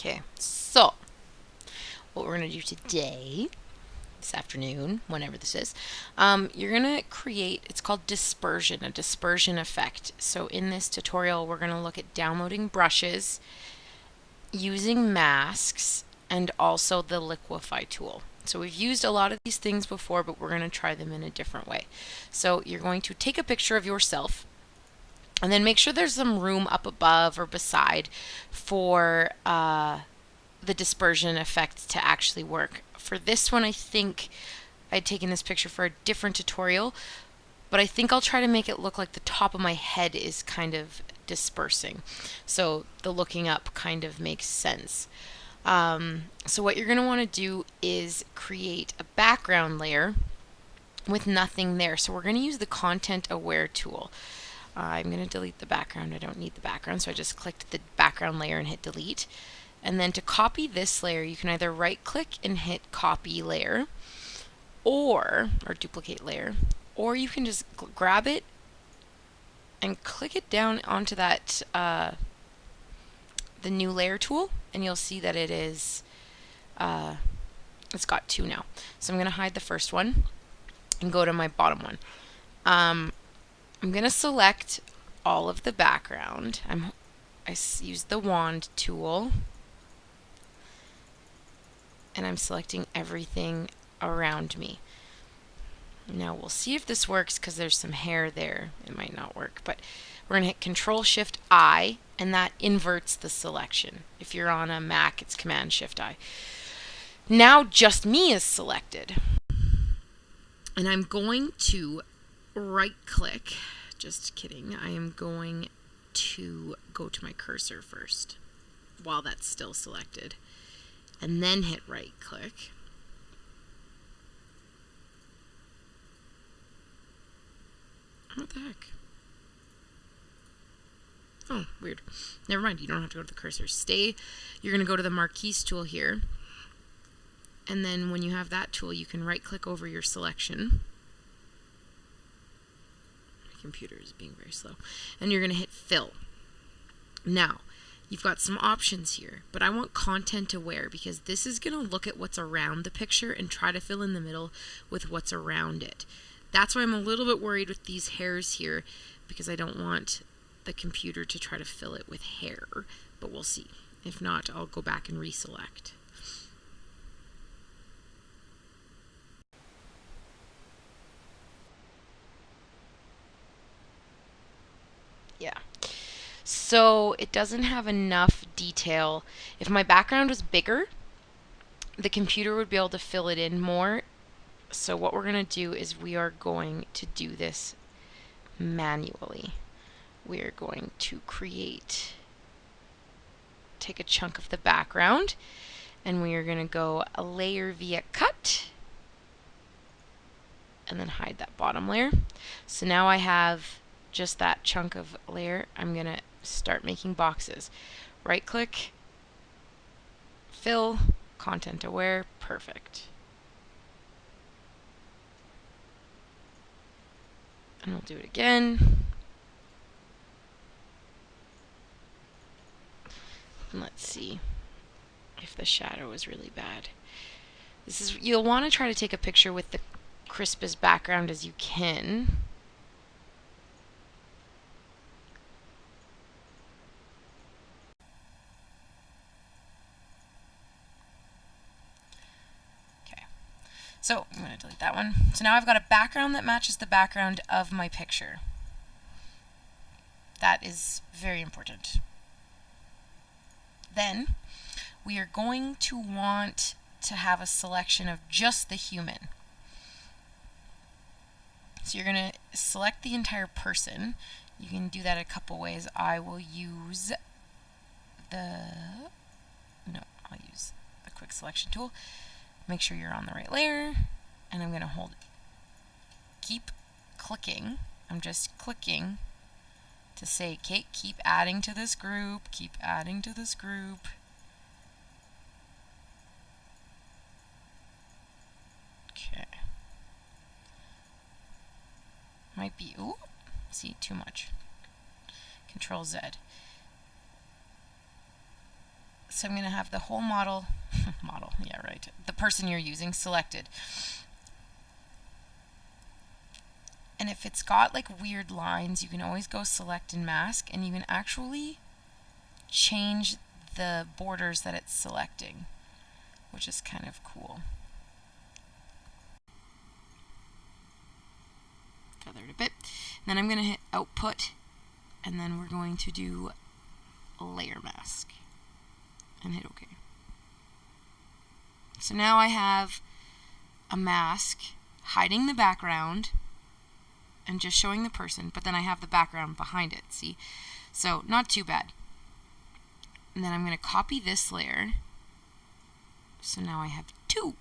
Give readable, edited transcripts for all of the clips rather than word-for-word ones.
Okay, so what we're going to do today, this afternoon, whenever this is, you're going to create, it's called dispersion, a dispersion effect. So in this tutorial, we're going to look at downloading brushes, using masks, and also the liquify tool. So we've used a lot of these things before, but we're going to try them in a different way. So you're going to take a picture of yourself, and then make sure there's some room up above or beside for the dispersion effect to actually work. For this one, I think I'd taken this picture for a different tutorial, but I think I'll try to make it look like the top of my head is kind of dispersing. So the looking up kind of makes sense. So what you're going to want to do is create a background layer with nothing there. So we're going to use the content aware tool. I'm going to delete the background. I don't need the background, so I just clicked the background layer and hit delete. And then to copy this layer, you can either right click and hit copy layer or duplicate layer, or you can just grab it and click it down onto that the new layer tool, and you'll see that it is it's got two now. So I'm going to hide the first one and go to my bottom one. I'm going to select all of the background. I use the wand tool, and I'm selecting everything around me. Now we'll see if this works because there's some hair there. It might not work, but we're going to hit Control-Shift-I, and that inverts the selection. If you're on a Mac, it's Command-Shift-I. Now just me is selected, and I'm going to right-click. Just kidding. I am going to go to my cursor first while that's still selected, and then hit right-click. What the heck? Oh, weird. Never mind. You don't have to go to the cursor. You're going to go to the marquise tool here, and then when you have that tool, you can right-click over your selection. Computer is being very slow, and you're going to hit fill. Now you've got some options here, but I want content aware because this is going to look at what's around the picture and try to fill in the middle with what's around it. That's why I'm a little bit worried with these hairs here, because I don't want the computer to try to fill it with hair, but we'll see. If not, I'll go back and reselect. Yeah. So it doesn't have enough detail. If my background was bigger, the computer would be able to fill it in more. So what we're going to do is we are going to do this manually. We are going to take a chunk of the background, and we are going to go a layer via cut, and then hide that bottom layer. So now I have just that chunk of layer. I'm going to start making boxes. Right click, fill, content aware, perfect. And we'll do it again. And let's see if the shadow is really bad. You'll want to try to take a picture with the crispest background as you can. So I'm going to delete that one. So now I've got a background that matches the background of my picture. That is very important. Then we are going to want to have a selection of just the human. So you're going to select the entire person. You can do that a couple ways. I'll use the quick selection tool. Make sure you're on the right layer, and I'm going to keep clicking. I'm just clicking to say, Kate, keep adding to this group, keep adding to this group. Okay. Might be, ooh, see, too much. Control Z. So I'm going to have the whole model, yeah, right, the person you're using selected. And if it's got like weird lines, you can always go select and mask, and you can actually change the borders that it's selecting, which is kind of cool. Feather it a bit. Then I'm going to hit output, and then we're going to do layer mask and hit OK. So now I have a mask hiding the background and just showing the person, but then I have the background behind it, see? So not too bad. And then I'm going to copy this layer. So now I have two.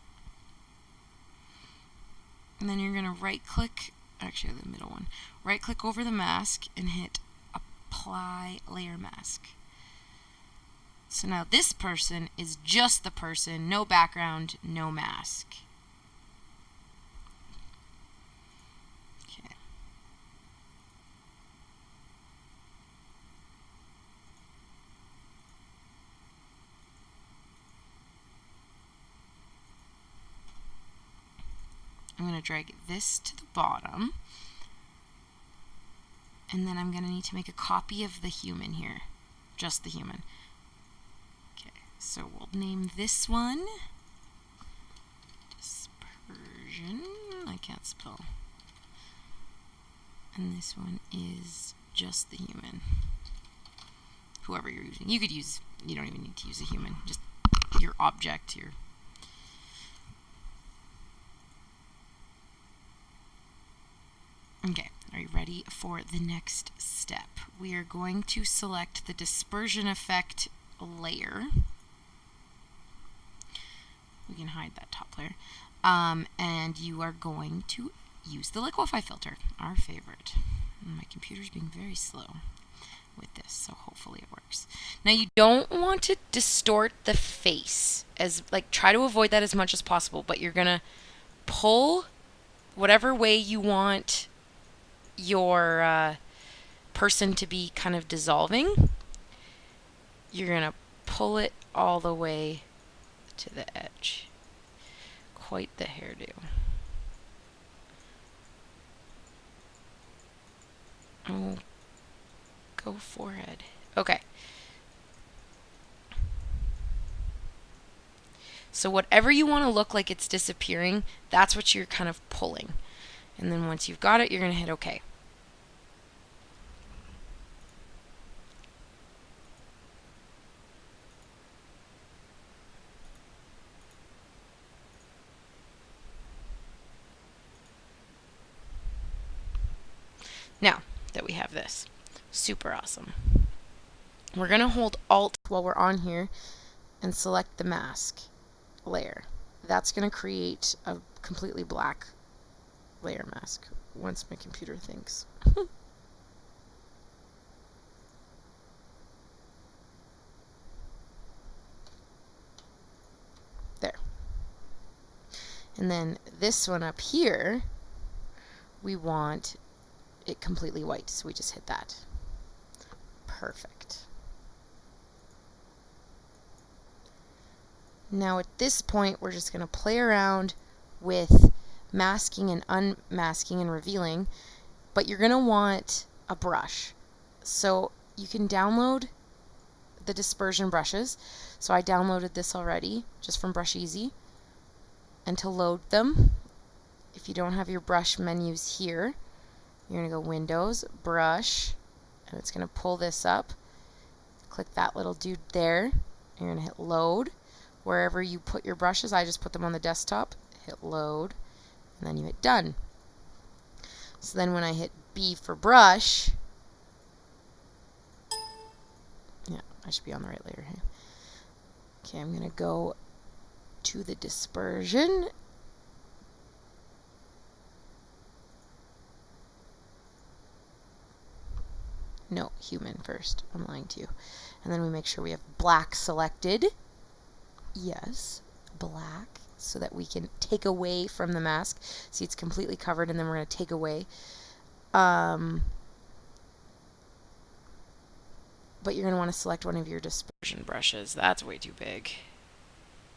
And then you're going to right click, actually the middle one, right click over the mask and hit apply layer mask. So now this person is just the person, no background, no mask. Okay. I'm going to drag this to the bottom, and then I'm going to need to make a copy of the human here, just the human. So we'll name this one Dispersion. I can't spell. And this one is just the human. Whoever you're using. You don't even need to use a human. Just your object here. Okay, are you ready for the next step? We are going to select the Dispersion Effect layer. We can hide that top layer. And you are going to use the liquefy filter, our favorite. And my computer's being very slow with this, so hopefully it works. Now you don't want to distort the face, try to avoid that as much as possible, but you're gonna pull whatever way you want your person to be kind of dissolving. You're gonna pull it all the way to the edge. Quite the hairdo. Oh, go forehead. Okay. So whatever you want to look like it's disappearing, that's what you're kind of pulling. And then once you've got it, you're going to hit OK. Now that we have this, super awesome. We're going to hold Alt while we're on here and select the mask layer. That's going to create a completely black layer mask once my computer thinks. There. And then this one up here, we want it completely white, so we just hit that. Perfect. Now at this point, we're just going to play around with masking and unmasking and revealing, but you're going to want a brush. So you can download the dispersion brushes. So I downloaded this already, just from Brush Easy. And to load them, if you don't have your brush menus here, you're going to go Windows, Brush, and it's going to pull this up. Click that little dude there. And you're going to hit Load. Wherever you put your brushes, I just put them on the desktop. Hit Load, and then you hit Done. So then when I hit B for brush, yeah, I should be on the right layer here. Okay, I'm going to go to the dispersion. No, human first. I'm lying to you. And then we make sure we have black selected. Yes, black, so that we can take away from the mask. See, it's completely covered, and then we're going to take away. but you're going to want to select one of your dispersion brushes. That's way too big.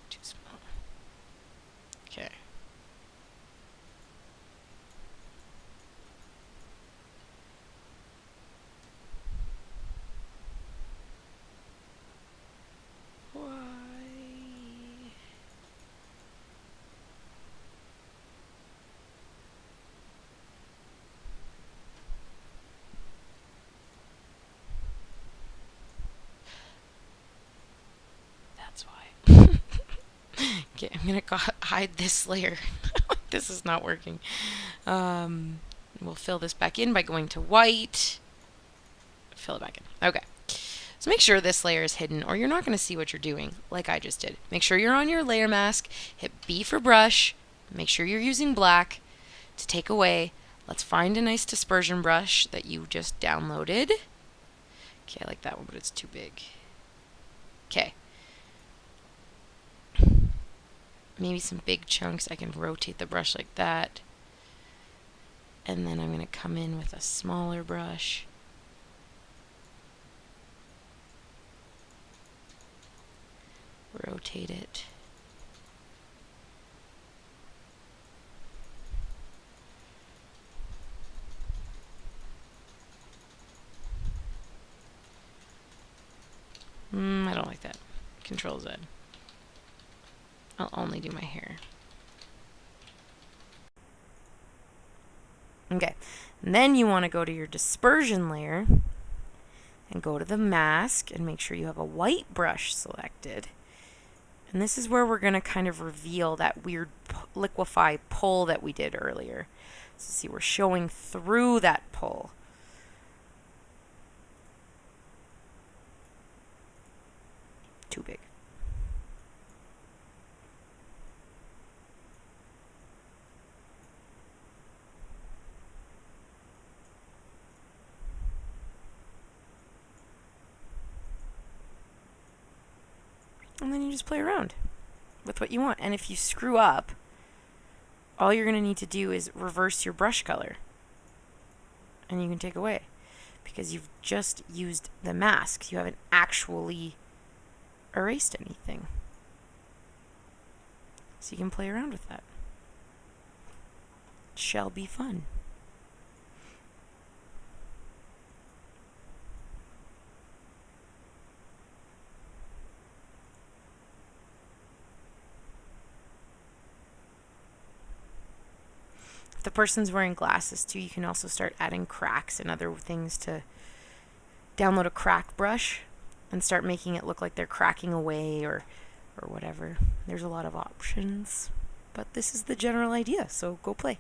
Too small. Okay. That's why. Okay, I'm going to hide this layer. This is not working. We'll fill this back in by going to white. Fill it back in. Okay. So make sure this layer is hidden or you're not going to see what you're doing, like I just did. Make sure you're on your layer mask. Hit B for brush. Make sure you're using black to take away. Let's find a nice dispersion brush that you just downloaded. Okay, I like that one, but it's too big. Okay. Maybe some big chunks. I can rotate the brush like that. And then I'm going to come in with a smaller brush. Rotate it. I don't like that. Control Z. I'll only do my hair. Okay, and then you want to go to your dispersion layer and go to the mask and make sure you have a white brush selected. And this is where we're going to kind of reveal that weird liquefy pull that we did earlier. So see, we're showing through that pull. Too big. And then you just play around with what you want. And if you screw up, all you're going to need to do is reverse your brush color. And you can take away. Because you've just used the mask. You haven't actually erased anything. So you can play around with that. It shall be fun. If the person's wearing glasses too, you can also start adding cracks and other things to download a crack brush and start making it look like they're cracking away or whatever. There's a lot of options, but this is the general idea, so go play.